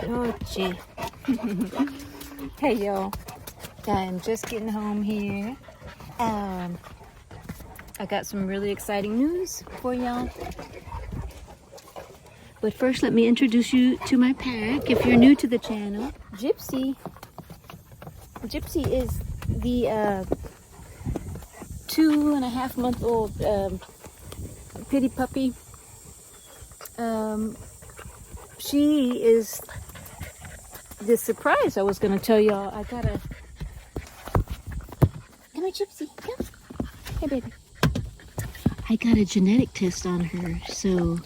Luchi. Hey y'all, I'm just getting home here. I got some really exciting news for y'all. But first, let me introduce you to my pack. If you're new to the channel, Gypsy. Gypsy is the 2.5-month-old pitty puppy. She is the surprise I was going to tell y'all. I got a... Come here, Gypsy. Come. Hey, baby. I got a genetic test on her, so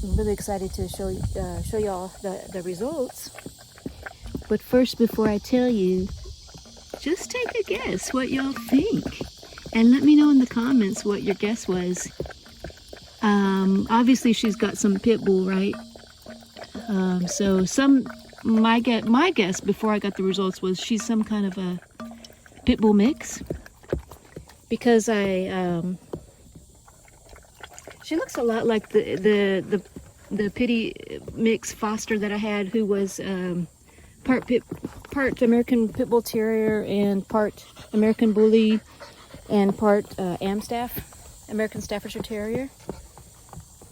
I'm really excited to show y'all the results. But first, before I tell you, just take a guess what y'all think. And let me know in the comments what your guess was. Obviously she's got some Pitbull, right? So my guess before I got the results was she's some kind of a Pitbull mix. Because she looks a lot like the pitty mix foster that I had, who was part American Pitbull Terrier and part American Bully and part Amstaff, American Staffordshire Terrier.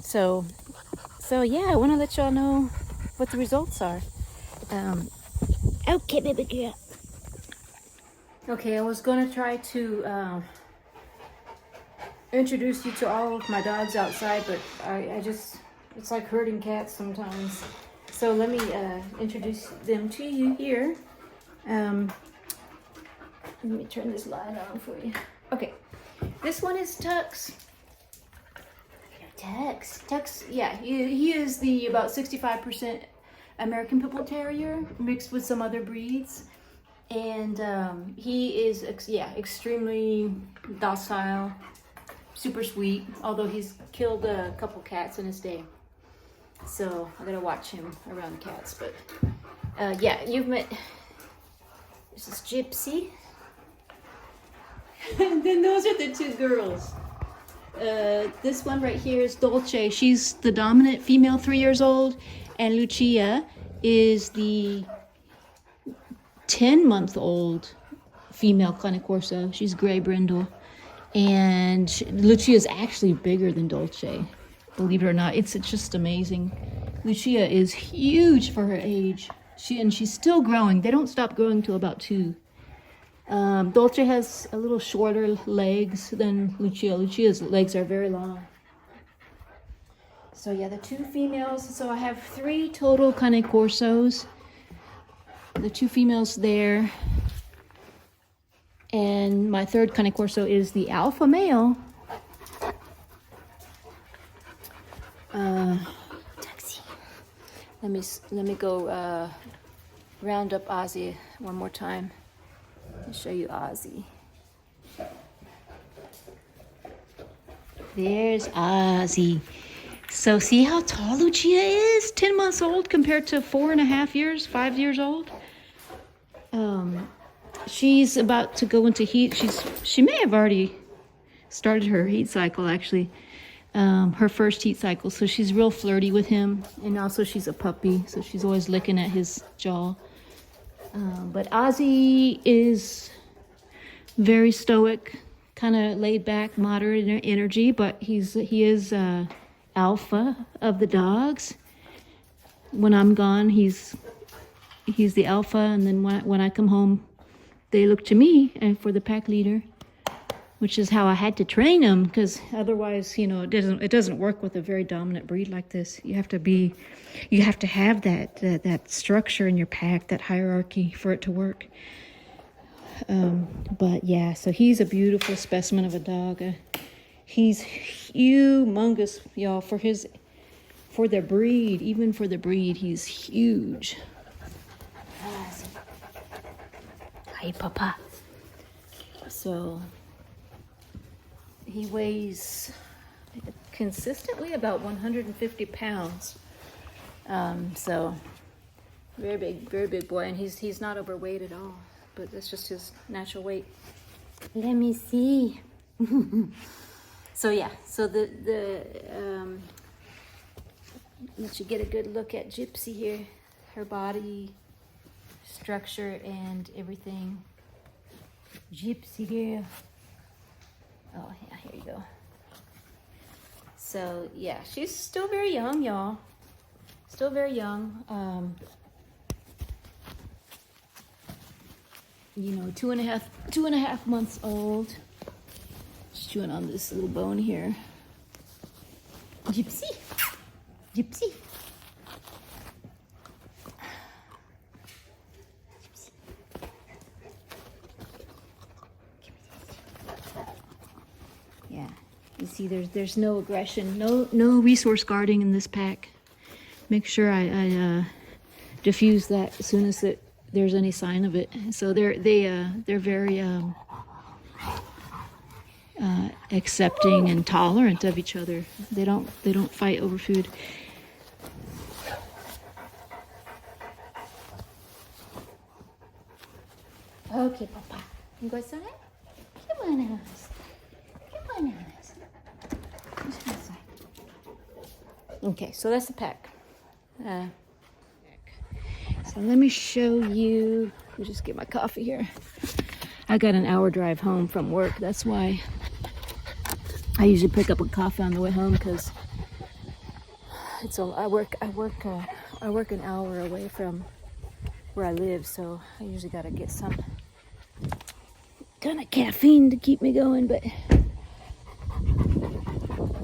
So yeah, I want to let y'all know what the results are. Okay, baby girl. Okay, I was going to try to introduce you to all of my dogs outside, but I just, it's like herding cats sometimes. So let me introduce them to you here. Let me turn this light on for you. Okay, this one is Tux. Tux, yeah, he is the about 65% American Pitbull Terrier mixed with some other breeds. And he is, extremely docile, super sweet, although he's killed a couple cats in his day. So I gotta watch him around cats. But yeah, you've met, this is Gypsy. And then those are the two girls. This one right here is Dolce. She's the dominant female, 3 years old. And Lucia is the 10-month-old female Cane Corso. She's gray brindle. And Lucia is actually bigger than Dolce. Believe it or not, it's just amazing. Lucia is huge for her age. She's still growing. They don't stop growing till about 2. Dolce has a little shorter legs than Lucia. Lucia's legs are very long. So yeah, the 2 females. So I have 3 total Cane Corsos. The 2 females there. And my 3rd Cane Corso is the alpha male. Taxi. Let me go round up Ozzy one more time. I'll show you Ozzy. There's Ozzy. So see how tall Lucia is? 10 months old compared to 4.5 years, 5 years old. She's about to go into heat. She may have already started her heat cycle, actually. Her first heat cycle. So she's real flirty with him. And also she's a puppy, so she's always licking at his jaw. But Ozzy is very stoic, kind of laid back, moderate in energy, but he is alpha of the dogs. When I'm gone, he's the alpha, and then when I come home, they look to me and for the pack leader, which is how I had to train him, because otherwise, it doesn't work with a very dominant breed like this. You have to have that structure in your pack, that hierarchy, for it to work. But yeah, so he's a beautiful specimen of a dog. He's humongous, y'all, for the breed. Even for the breed, he's huge. Hi, Papa. So he weighs consistently about 150 pounds. So very big boy, and he's not overweight at all, but that's just his natural weight. Let me see. So yeah, so the let you get a good look at Gypsy here. Her body structure and everything. Gypsy girl. Oh yeah, here you go. So yeah, she's still very young, y'all. Still very young. You know, two and a half months old. Just chewing on this little bone here. Gypsy, Gypsy. Yeah, you see, there's no aggression, no resource guarding in this pack. Make sure I diffuse that as soon as there's any sign of it. So they're very accepting and tolerant of each other. They don't fight over food. Okay, Papa, you go outside. Come on, Alice. Come on, Alice. Let's go outside. Okay, so that's the pack. So let me show you. Let me just get my coffee here. I got an hour drive home from work. That's why I usually pick up a coffee on the way home, because I work an hour away from where I live, so I usually gotta get some kind of caffeine to keep me going. But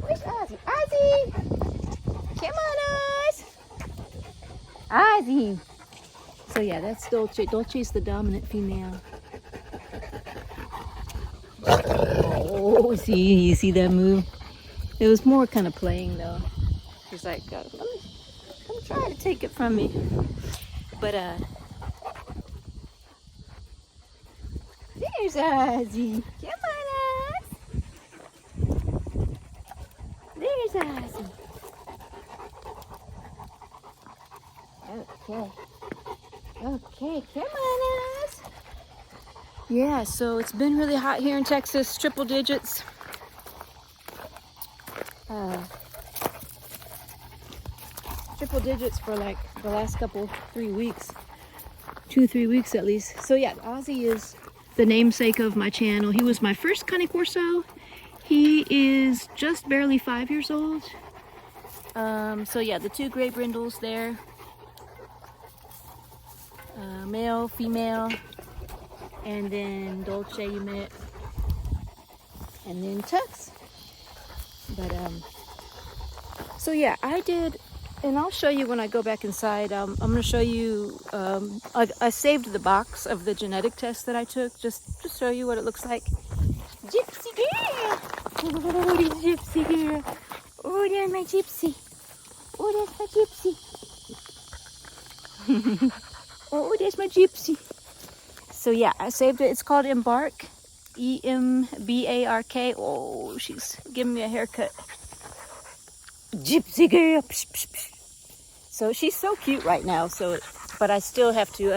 where's Ozzy? Ozzy, come on, Oz. Ozzy. So yeah, that's Dolce. Dolce's the dominant female. Oh, you see that move? It was more kind of playing though. She's like, let me try to take it from me. But there's Ozzy. Come on, Oz. There's Ozzy. Okay. Okay, come on, Oz. Yeah, so it's been really hot here in Texas, triple digits. Triple digits for like the last 3 weeks. 2-3 weeks at least. So yeah, Ozzy is the namesake of my channel. He was my first Cane Corso. He is just barely 5 years old. So yeah, the 2 gray brindles there. Male, female, and then Dolce you met, and then Tux. But so yeah, I did, and I'll show you when I go back inside. I'm going to show you. I saved the box of the genetic test that I took, just to show you what it looks like. Gypsy girl, oh, there's Gypsy girl. Oh, there's my Gypsy. Oh, that's my Gypsy. Oh, there's my Gypsy. So yeah, I saved it. It's called Embark. EMBARK. Oh, she's giving me a haircut. Gypsy girl. Psh, psh, psh. So she's so cute right now. But I still have to,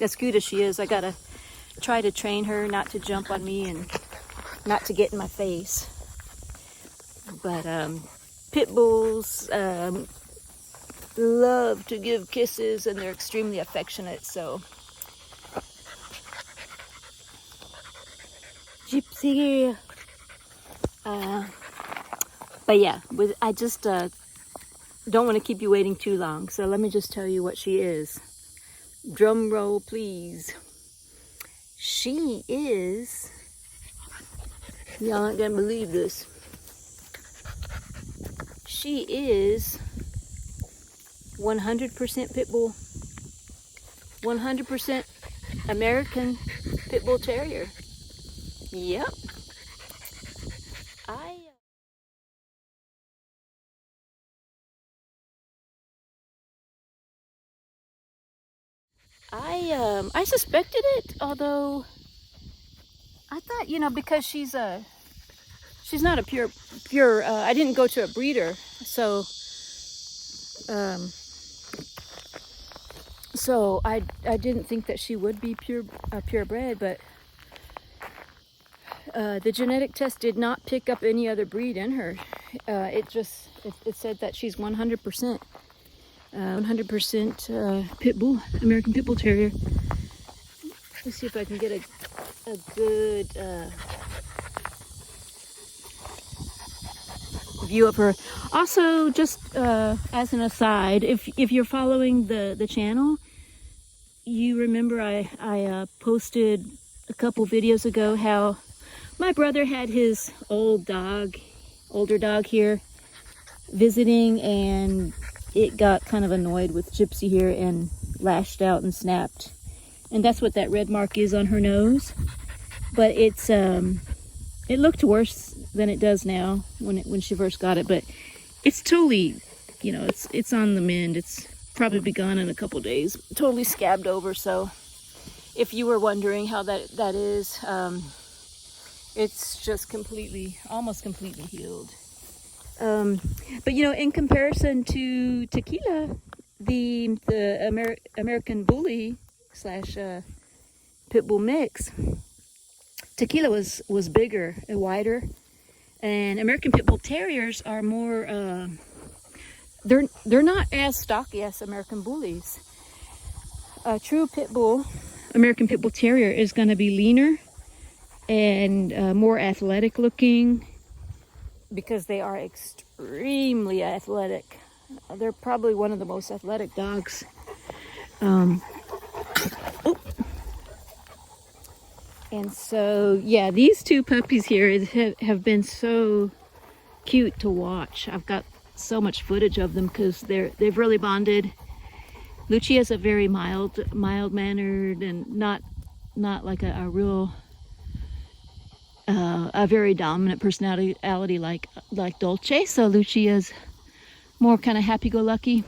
as cute as she is, I gotta try to train her not to jump on me and not to get in my face. But Pitbulls, love to give kisses, and they're extremely affectionate. So Gypsy girl. But yeah, I just don't want to keep you waiting too long, so let me just tell you what she is. Drum roll please. She is, y'all aren't gonna believe this, she is 100% Pitbull, 100% American Pitbull Terrier. Yep. I suspected it, although I thought, because she's not a pure. I didn't go to a breeder, so I didn't think that she would be purebred, but the genetic test did not pick up any other breed in her. It said that she's 100%. 100% Pitbull, American Pitbull Terrier. Let's see if I can get a good view of her. Also, just as an aside, if you're following the channel, you remember I posted a couple videos ago how my brother had his older dog here visiting, and it got kind of annoyed with Gypsy here and lashed out and snapped. And that's what that red mark is on her nose. But it's it looked worse than it does now when she first got it, but it's totally, you know, it's on the mend. It's probably be gone in a couple days. Totally scabbed over. So if you were wondering how that is, it's just almost completely healed. But you know, in comparison to Tequila, the American Bully / Pitbull mix, Tequila was bigger and wider, and American Pitbull Terriers are more. They're not as stocky as American Bullies. A true Pitbull, American Pitbull Terrier, is going to be leaner and more athletic looking, because they are extremely athletic. They're probably one of the most athletic dogs. And so, yeah, these two puppies here have been so cute to watch. I've got so much footage of them because they've really bonded. Luchi is a very mild-mannered and not like a real a very dominant personality like Dolce. So Luchi is more kind of happy-go-lucky.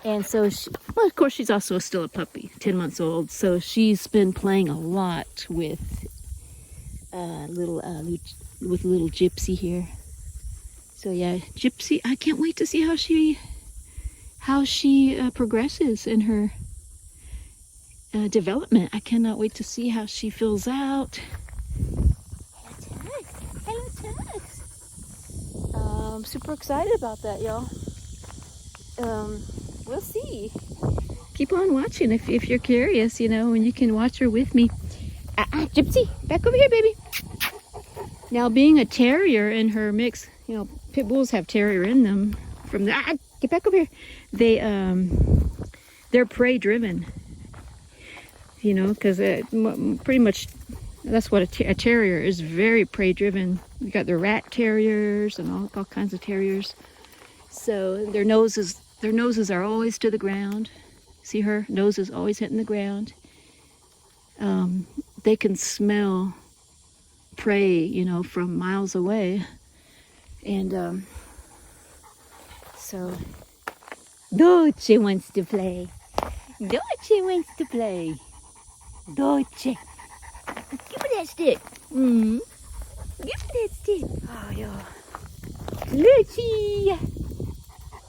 And so, well, of course, she's also still a puppy, 10 months old. So she's been playing a lot with little Gypsy here. So yeah, Gypsy, I can't wait to see how she progresses in her development. I cannot wait to see how she fills out. Hello, Tux. I'm super excited about that, y'all. We'll see. Keep on watching if you're curious, you know, and you can watch her with me. Gypsy, back over here, baby. Now, being a terrier in her mix, you know, pit bulls have terrier in them. Get back over here. They're prey driven. You know, because pretty much that's what a terrier is. Very prey driven. You got the rat terriers and all kinds of terriers. So their noses are always to the ground. See, her nose is always hitting the ground. They can smell prey, you know, from miles away. And so Dolce wants to play. Dolce wants to play. Dolce, give me that stick. Give me that stick. Oh, yeah.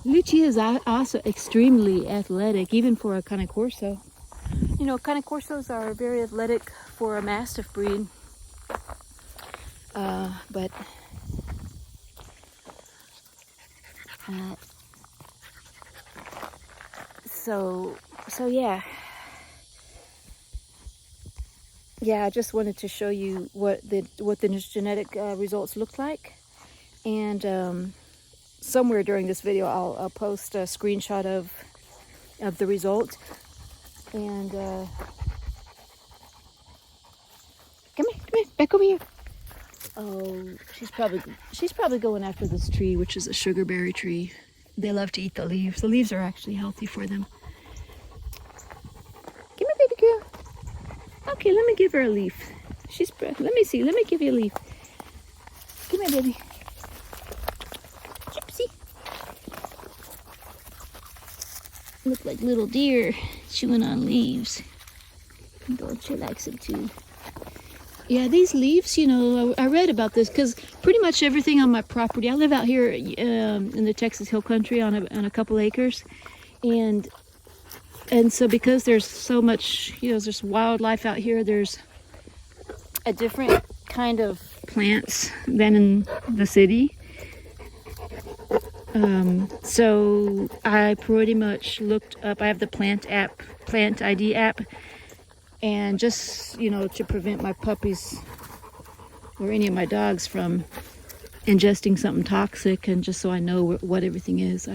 Luchi is also extremely athletic, even for a Cane Corso. You know, Cane Corsos are very athletic for a Mastiff breed. But so yeah. Yeah, I just wanted to show you what the genetic results look like, and somewhere during this video I'll post a screenshot of the results. And come here, back over here. Oh, she's probably going after this tree, which is a sugarberry tree. They love to eat the leaves. The leaves are actually healthy for them. Come here, baby girl. Okay, let me give her a leaf. Let me see. Let me give you a leaf. Come here, baby. Gypsy. Look like little deer chewing on leaves. Dolce likes them too. Yeah, these leaves, you know, I read about this because pretty much everything on my property, I live out here in the Texas Hill Country on a couple acres, and so because there's so much, you know, there's wildlife out here, there's a different kind of plants than in the city. So I pretty much looked up, I have the plant ID app, and just, you know, to prevent my puppies or any of my dogs from ingesting something toxic, and just so I know what everything is.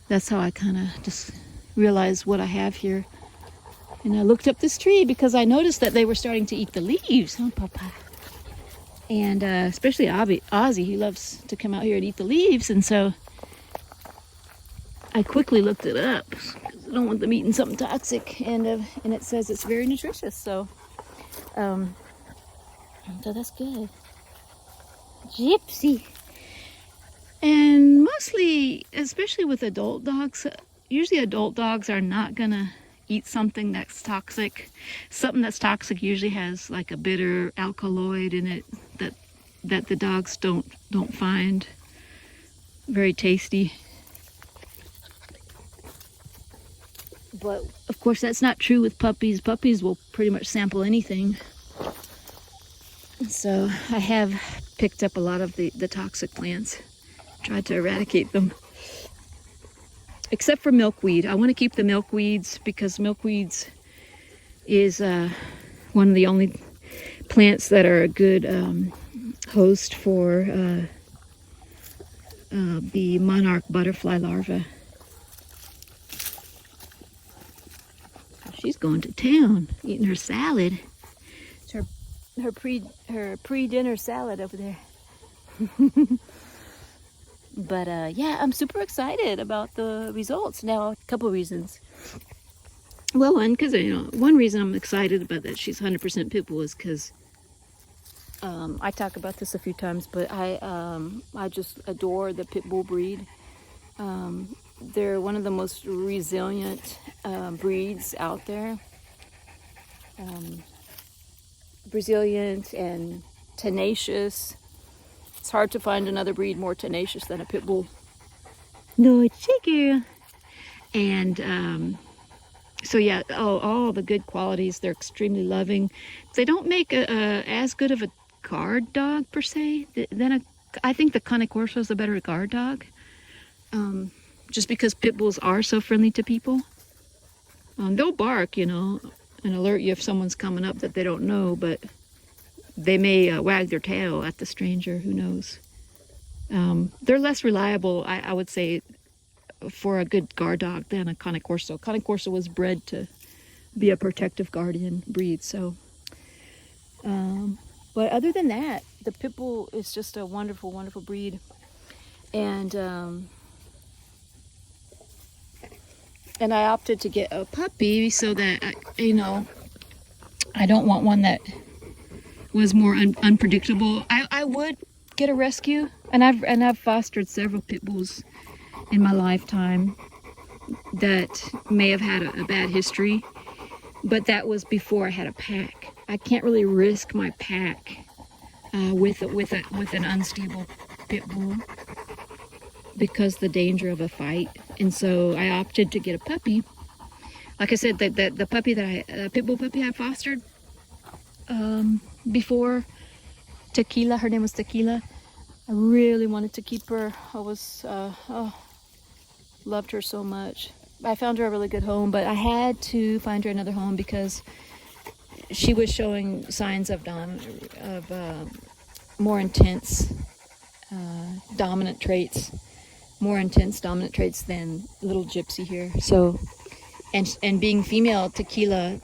That's how I kind of just realized what I have here. And I looked up this tree because I noticed that they were starting to eat the leaves, huh, Papa? And especially Ozzy, he loves to come out here and eat the leaves. And so I quickly looked it up because I don't want them eating something toxic. And it says it's very nutritious. So that's good. Gypsy. And mostly, especially with adult dogs, usually adult dogs are not gonna eat something that's toxic. Something that's toxic usually has like a bitter alkaloid in it that the dogs don't find very tasty. But of course that's not true with puppies. Puppies will pretty much sample anything. So I have picked up a lot of the toxic plants, tried to eradicate them. Except for milkweed. I want to keep the milkweeds because milkweeds is one of the only plants that are a good host for the monarch butterfly larva. She's going to town, eating her salad. It's her pre-dinner salad over there. But yeah, I'm super excited about the results now. A couple of reasons. Well, one reason I'm excited about that she's 100% Pitbull is because I talk about this a few times, but I just adore the Pitbull breed. They're one of the most resilient breeds out there. Resilient and tenacious. It's hard to find another breed more tenacious than a Pitbull. No, it's chicken. And so yeah, all the good qualities. They're extremely loving. They don't make as good of a guard dog per se. I think the Cane Corso is a better guard dog. Just because Pitbulls are so friendly to people. They'll bark, you know, and alert you if someone's coming up that they don't know, but they may wag their tail at the stranger, who knows. They're less reliable, I would say, for a good guard dog than a Cane Corso. Cane Corso was bred to be a protective guardian breed, so. But other than that, the Pitbull is just a wonderful, wonderful breed. And I opted to get a puppy so that, I don't want one that was more unpredictable. I would get a rescue, and I've fostered several Pitbulls in my lifetime that may have had a bad history, but that was before I had a pack. I can't really risk my pack with an unstable Pitbull because the danger of a fight, and so I opted to get a puppy. Like I said, the puppy Pitbull puppy I fostered before, Tequila, her name was Tequila. I really wanted to keep her. I was loved her so much. I found her a really good home, but I had to find her another home because she was showing signs of more intense dominant traits, than little Gypsy here. So, and being female Tequila,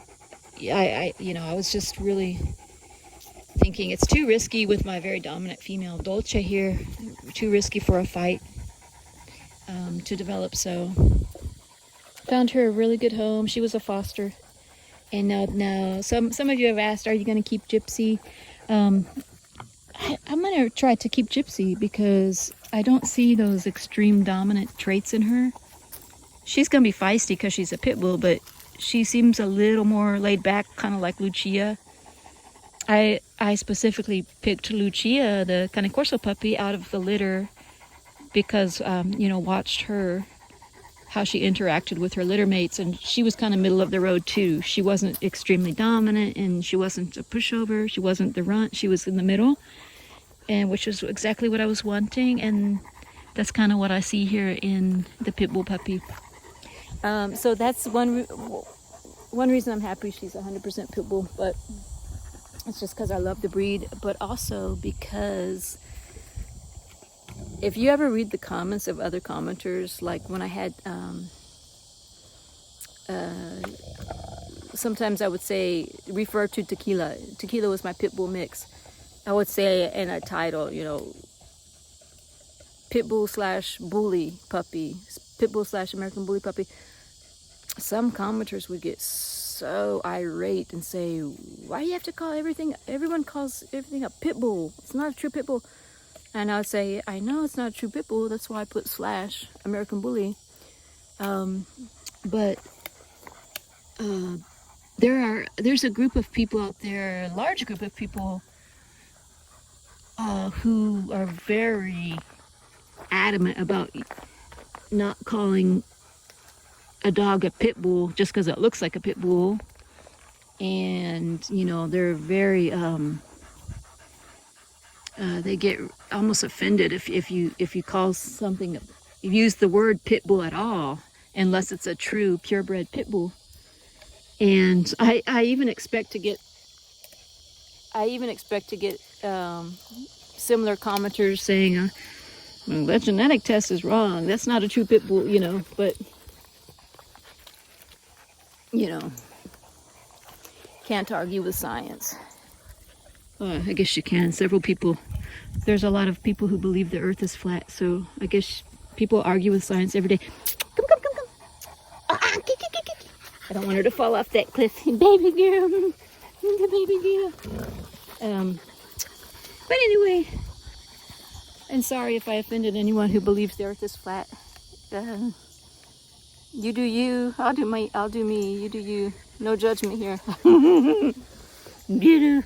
I was just really thinking it's too risky with my very dominant female Dolce here, too risky for a fight to develop. So found her a really good home. She was a foster, and now some of you have asked, are you going to keep Gypsy? I'm going to try to keep Gypsy because I don't see those extreme dominant traits in her. She's going to be feisty because she's a pit bull, but she seems a little more laid back, kind of like Lucia. I specifically picked Lucia, the Cane Corso puppy, out of the litter because, watched her, how she interacted with her litter mates, and she was kind of middle of the road too. She wasn't extremely dominant, and she wasn't a pushover. She wasn't the runt. She was in the middle, and which was exactly what I was wanting. And That's kind of what I see here in the Pitbull puppy. So that's one reason I'm happy she's 100% Pitbull, but it's just because I love the breed, but also because if you ever read the comments of other commenters, like when I had, sometimes I would say, refer to Tequila. Tequila was my Pitbull mix. I would say in a title, you know, Pitbull / bully puppy, Pitbull / American bully puppy. Some commenters would get so irate and say, why do you have to call everyone calls everything a Pitbull? It's not a true Pitbull. And I would say, I know it's not a true Pitbull, that's why I put / American bully. But there's a group of people out there, a large group of people who are very adamant about not calling a dog a pit bull just because it looks like a pit bull, and you know, they're very they get almost offended if you call something, you use the word pit bull at all, unless it's a true purebred pit bull. And I even expect to get similar commenters saying, well, that genetic test is wrong. That's not a true pit bull, you know. But you know, can't argue with science. I guess you can. There's a lot of people who believe the earth is flat, so I guess people argue with science every day. Come. I don't want her to fall off that cliff. Baby girl. The baby girl. But anyway, and sorry if I offended anyone who believes the earth is flat. You do you, I'll do me, you do you. No judgment here. You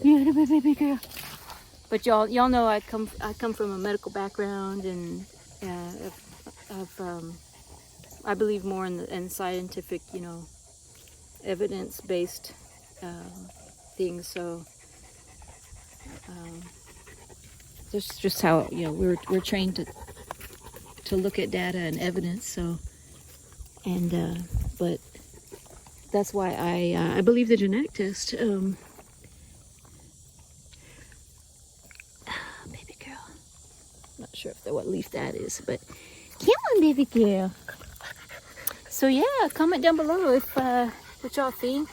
do, baby girl. But y'all know I come from a medical background, and I believe more in scientific, you know, evidence-based things. So just how, you know, we're trained to look at data and evidence. So, and but that's why I believe the genetic test. Baby girl, not sure what leaf that is, but come on, baby girl. So yeah, comment down below if what y'all think.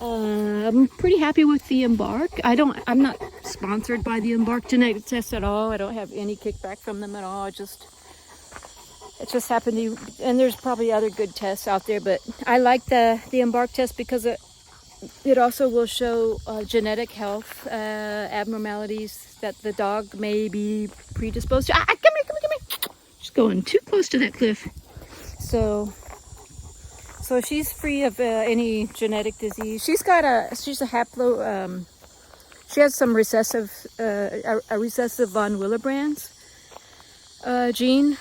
I'm pretty happy with the embark. I'm not sponsored by the embark genetic test at all. I don't have any kickback from them at all. It just happened to, and there's probably other good tests out there, but I like the embark test because it also will show genetic health abnormalities that the dog may be predisposed to. Come here. She's going too close to that cliff. So she's free of any genetic disease. She's a haplo. She has some recessive von Willebrands gene,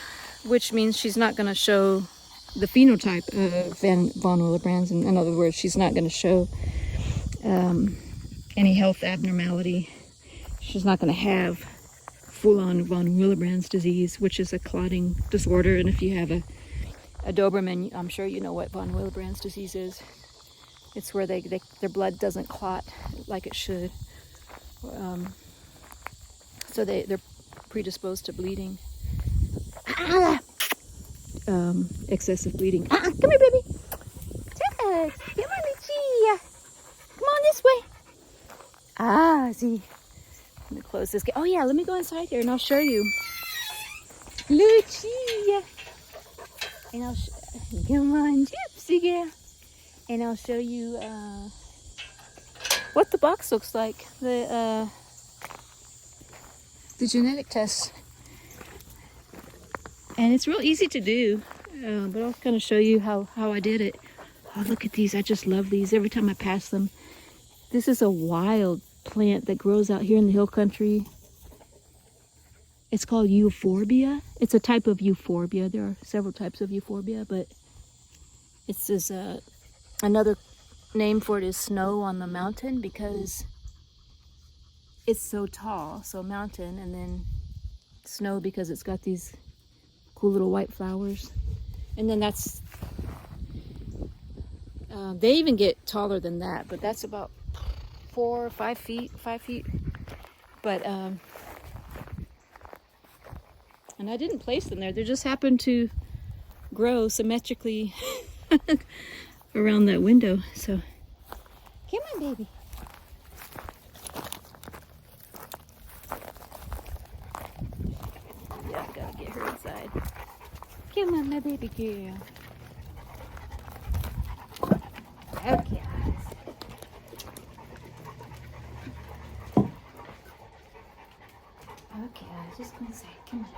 which means she's not going to show the phenotype of von Willebrands. In other words, she's not going to show any health abnormality. She's not going to have full-on von Willebrands disease, which is a clotting disorder. And if you have a Doberman, I'm sure you know what von Willebrands disease is. It's where their blood doesn't clot like it should. So they're predisposed to bleeding. Excessive bleeding. Come here, baby. Tex, come on, Luchi. Come on this way. See. Let me close this gate. Oh yeah, let me go inside here and I'll show you. Luchi. And come on, Gypsy girl. And I'll show you what the box looks like. The genetic test. And it's real easy to do, but I'll kind of show you how I did it. Oh, look at these. I just love these every time I pass them. This is a wild plant that grows out here in the hill country. It's called Euphorbia. It's a type of Euphorbia. There are several types of Euphorbia, but it's another name for it is snow on the mountain because it's so tall, so mountain, and then snow because it's got these cool little white flowers. And then that's, they even get taller than that, but that's about 4 or 5 feet, 5 feet. But, and I didn't place them there. They just happened to grow symmetrically around that window. So, come on, baby. Yeah, I gotta get her inside. Come on, my baby girl. Okay. Okay, just go inside. Come on.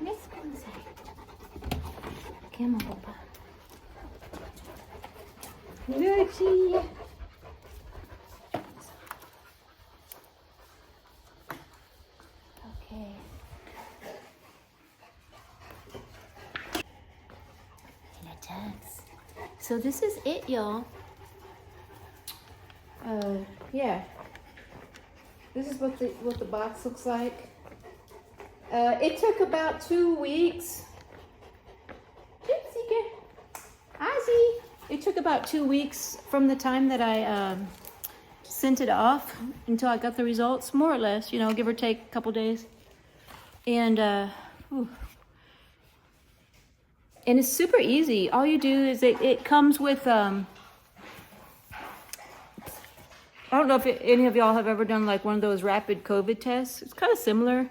Let's go inside. Come on, Papa. Luchi. Okay. And it does. So this is it, y'all. Yeah. This is what the box looks like. It took about 2 weeks. Gypsy girl. Ozzy. It took about 2 weeks from the time that I sent it off until I got the results, more or less, you know, give or take a couple days. And it's super easy. All you do is it comes with I don't know if any of y'all have ever done like one of those rapid COVID tests. It's kind of similar.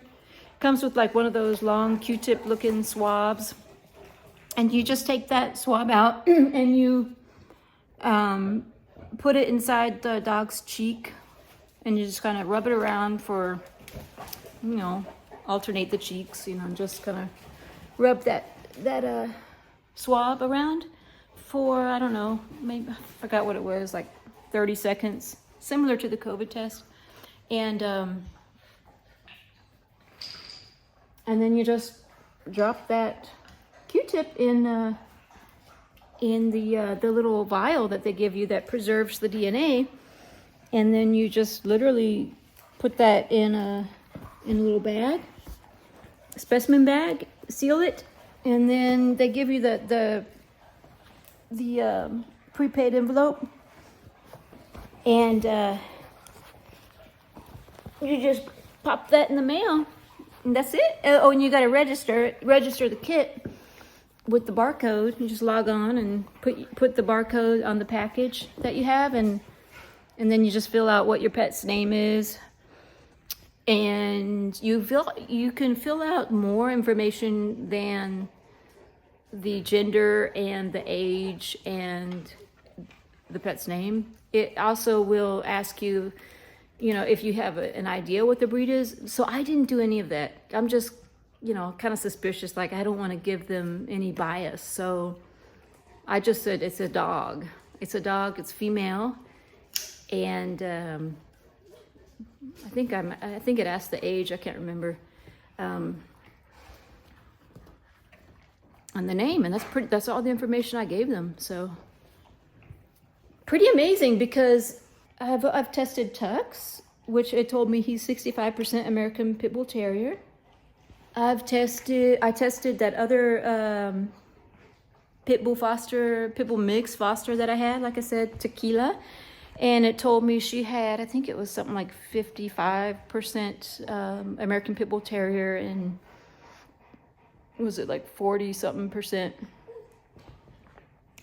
Comes with like one of those long Q-tip looking swabs. And you just take that swab out and you put it inside the dog's cheek. And you just kind of rub it around for, you know, alternate the cheeks, you know, and just kind of rub that swab around for, I don't know, maybe, I forgot what it was, like 30 seconds. Similar to the COVID test, and then you just drop that Q-tip in the little vial that they give you that preserves the DNA, and then you just literally put that in a little bag, a specimen bag, seal it, and then they give you the prepaid envelope. And you just pop that in the mail, and that's it. Oh, and you got to register the kit with the barcode. You just log on and put the barcode on the package that you have, and then you just fill out what your pet's name is, and you can fill out more information than the gender and the age and the pet's name. It also will ask you, you know, if you have an idea what the breed is. So I didn't do any of that. I'm just, you know, kind of suspicious. Like, I don't want to give them any bias. So I just said, it's a dog. It's a dog. It's female. And I think it asked the age. I can't remember. And the name. And that's all the information I gave them. So pretty amazing, because I've tested Tux, which it told me he's 65% American Pitbull Terrier. I tested that other Pitbull mix foster that I had, like I said, Tequila, and it told me she had, I think it was something like 55% American Pitbull Terrier, and was it like 40 something percent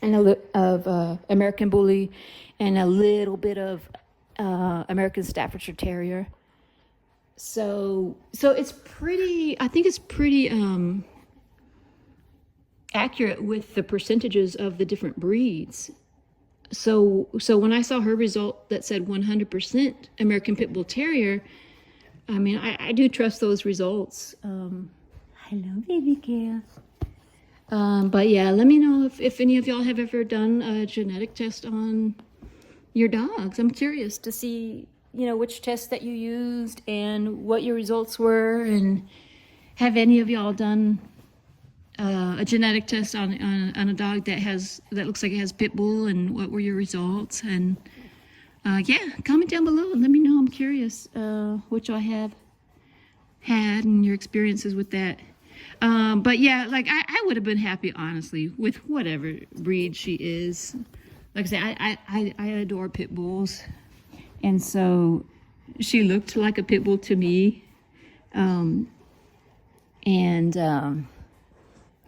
of American Bully, and a little bit of American Staffordshire Terrier. So it's pretty, I think it's pretty accurate with the percentages of the different breeds. So when I saw her result that said 100% American Pitbull Terrier, I mean, I do trust those results. Hello, baby girl. But yeah, let me know if any of y'all have ever done a genetic test on your dogs. I'm curious to see, you know, which test that you used and what your results were, and have any of y'all done a genetic test on a dog that looks like it has Pitbull, and what were your results? And yeah, comment down below and let me know. I'm curious what y'all have had and your experiences with that. But yeah, like I would have been happy, honestly, with whatever breed she is. Like I say, I adore pit bulls, and so she looked like a pit bull to me.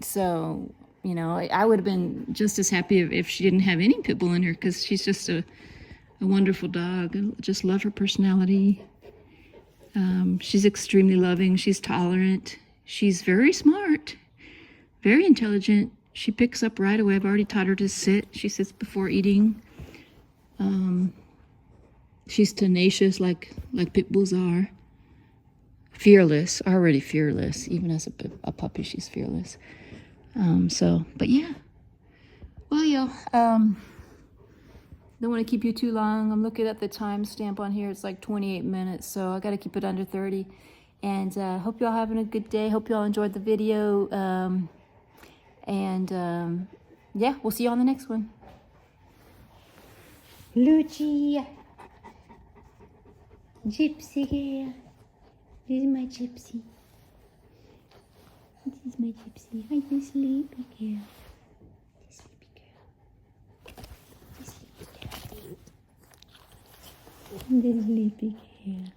So, you know, I would have been just as happy if she didn't have any pit bull in her, because she's just a wonderful dog. I just love her personality. She's extremely loving. She's tolerant. She's very smart, very intelligent. She picks up right away. I've already taught her to sit. She sits before eating. She's tenacious like pit bulls are. Fearless, already fearless. Even as a puppy, she's fearless. But yeah. Well, yo, don't want to keep you too long. I'm looking at the timestamp on here. It's like 28 minutes, so I got to keep it under 30. And hope y'all having a good day. Hope y'all enjoyed the video. Yeah, we'll see you on the next one. Luchi, Gypsy here. This is my Gypsy. This is my Gypsy. Hi, the sleepy girl. The sleepy girl. The sleepy girl. The sleepy girl.